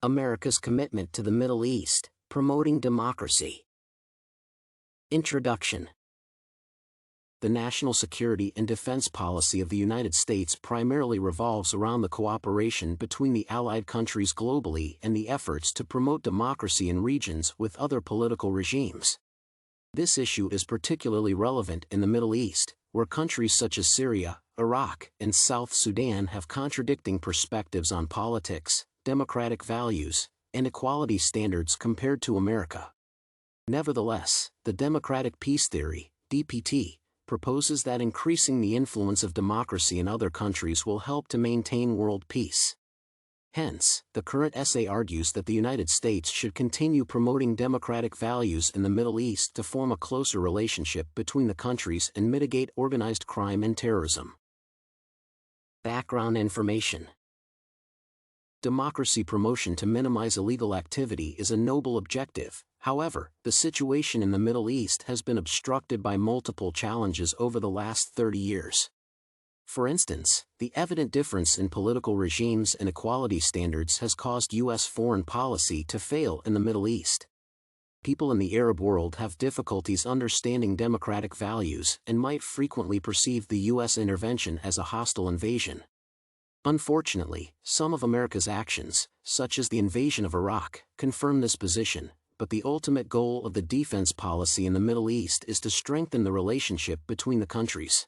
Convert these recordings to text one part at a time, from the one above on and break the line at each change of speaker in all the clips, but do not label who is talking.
America's commitment to the Middle East, promoting democracy. Introduction. The national security and defense policy of the United States primarily revolves around the cooperation between the allied countries globally and the efforts to promote democracy in regions with other political regimes. This issue is particularly relevant in the Middle East, where countries such as Syria, Iraq, and South Sudan have contradicting perspectives on politics, democratic values, and equality standards compared to America. Nevertheless, the democratic peace theory, DPT, proposes that increasing the influence of democracy in other countries will help to maintain world peace. Hence, the current essay argues that the United States should continue promoting democratic values in the Middle East to form a closer relationship between the countries and mitigate organized crime and terrorism. Background information. Democracy promotion to minimize illegal activity is a noble objective. However, the situation in the Middle East has been obstructed by multiple challenges over the last 30 years. For instance, the evident difference in political regimes and equality standards has caused U.S. foreign policy to fail in the Middle East. People in the Arab world have difficulties understanding democratic values and might frequently perceive the U.S. intervention as a hostile invasion. Unfortunately, some of America's actions, such as the invasion of Iraq, confirm this position, but the ultimate goal of the defense policy in the Middle East is to strengthen the relationship between the countries.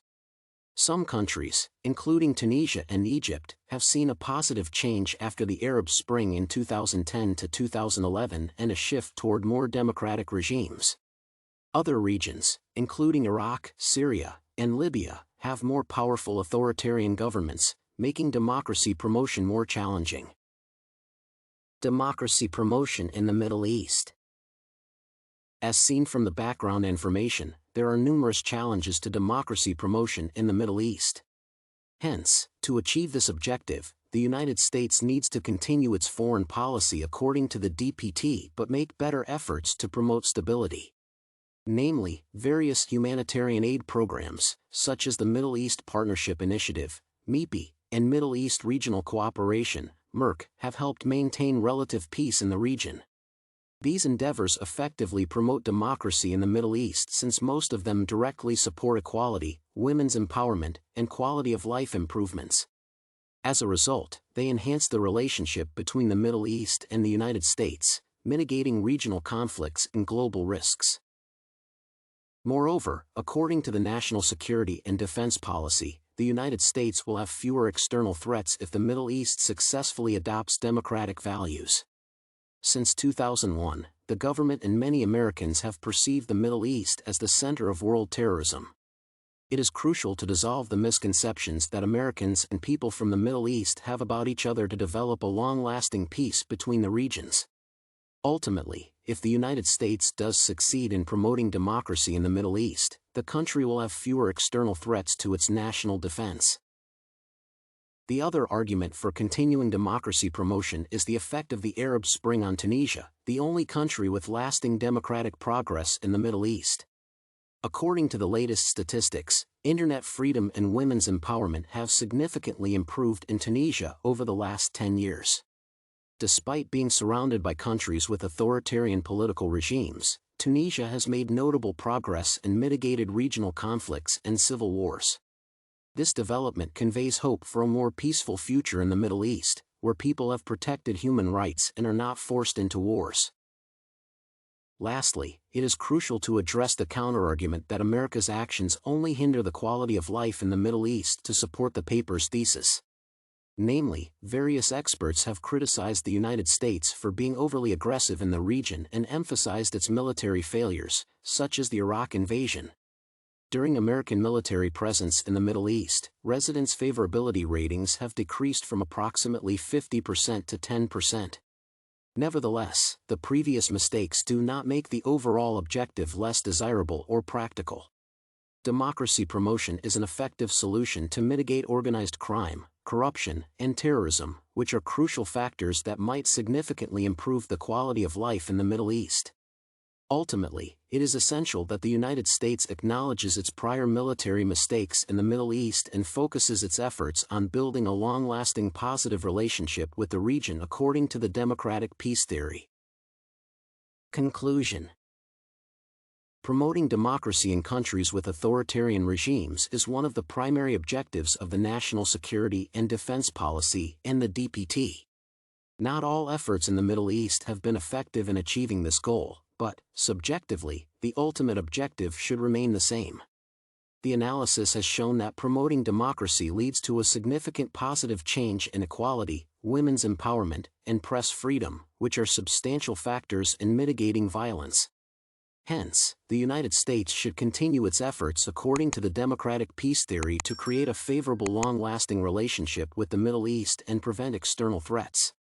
Some countries, including Tunisia and Egypt, have seen a positive change after the Arab Spring in 2010 to 2011 and a shift toward more democratic regimes. Other regions, including Iraq, Syria, and Libya, have more powerful authoritarian governments, making democracy promotion more challenging. Democracy promotion in the Middle East. As seen from the background information, there are numerous challenges to democracy promotion in the Middle East. Hence, to achieve this objective, the United States needs to continue its foreign policy according to the DPT but make better efforts to promote stability. Namely, various humanitarian aid programs, such as the Middle East Partnership Initiative, MIPI, and Middle East Regional Cooperation, MERC, have helped maintain relative peace in the region. These endeavors effectively promote democracy in the Middle East since most of them directly support equality, women's empowerment, and quality of life improvements. As a result, they enhance the relationship between the Middle East and the United States, mitigating regional conflicts and global risks. Moreover, according to the national security and defense policy, the United States will have fewer external threats if the Middle East successfully adopts democratic values. Since 2001, the government and many Americans have perceived the Middle East as the center of world terrorism. It is crucial to dissolve the misconceptions that Americans and people from the Middle East have about each other to develop a long-lasting peace between the regions. Ultimately, if the United States does succeed in promoting democracy in the Middle East, the country will have fewer external threats to its national defense. The other argument for continuing democracy promotion is the effect of the Arab Spring on Tunisia, the only country with lasting democratic progress in the Middle East. According to the latest statistics, internet freedom and women's empowerment have significantly improved in Tunisia over the last 10 years. Despite being surrounded by countries with authoritarian political regimes, Tunisia has made notable progress and mitigated regional conflicts and civil wars. This development conveys hope for a more peaceful future in the Middle East, where people have protected human rights and are not forced into wars. Lastly, it is crucial to address the counterargument that America's actions only hinder the quality of life in the Middle East to support the paper's thesis. Namely, various experts have criticized the United States for being overly aggressive in the region and emphasized its military failures, such as the Iraq invasion. During American military presence in the Middle East, residents' favorability ratings have decreased from approximately 50% to 10%. Nevertheless, the previous mistakes do not make the overall objective less desirable or practical. Democracy promotion is an effective solution to mitigate organized crime, corruption, and terrorism, which are crucial factors that might significantly improve the quality of life in the Middle East. Ultimately, it is essential that the United States acknowledges its prior military mistakes in the Middle East and focuses its efforts on building a long-lasting positive relationship with the region according to the democratic peace theory. Conclusion. Promoting democracy in countries with authoritarian regimes is one of the primary objectives of the National Security and Defense Policy and the DPT. Not all efforts in the Middle East have been effective in achieving this goal, but, subjectively, the ultimate objective should remain the same. The analysis has shown that promoting democracy leads to a significant positive change in equality, women's empowerment, and press freedom, which are substantial factors in mitigating violence. Hence, the United States should continue its efforts according to the democratic peace theory to create a favorable long-lasting relationship with the Middle East and prevent external threats.